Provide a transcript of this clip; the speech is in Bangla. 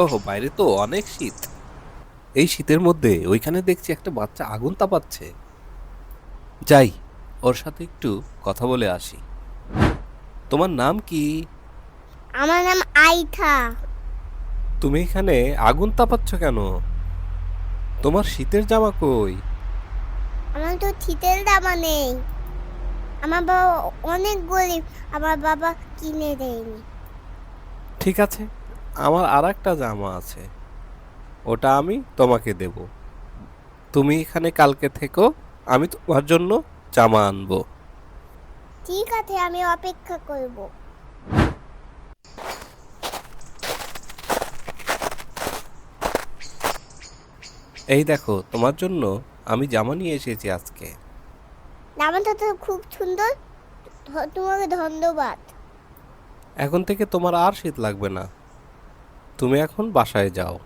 ওহ, বাইরে তো অনেক শীত। এই শীতের মধ্যে ওইখানে দেখছি একটা বাচ্চা আগুন তাপাচ্ছে। যাই, ওর সাথে একটু কথা বলে আসি। তোমার নাম কি? আমার নাম আইথা। তুমি এখানে আগুন তাপাচ্ছ কেন? তোমার শীতের জামা কই? আমার তো শীতের জামা নেই। আমার বাবা অনেক গরিব, আমার বাবা কিনে দেয়নি। ঠিক আছে, আমার আর একটা জামা আছে, ওটা আমি তোমাকে দেব। তুমি এখানে কালকে থেকো, আমি তোমার জন্য জামা আনবো। ঠিক আছে, আমি অপেক্ষা করব। এই দেখো, তোমার জন্য আমি জামা নিয়ে এসেছি আজকে। জামাটা তো খুব সুন্দর। তোমাকে ধন্যবাদ। এখন থেকে তোমার আর শীত লাগবে না, তুমি এখন বাসায় যাও।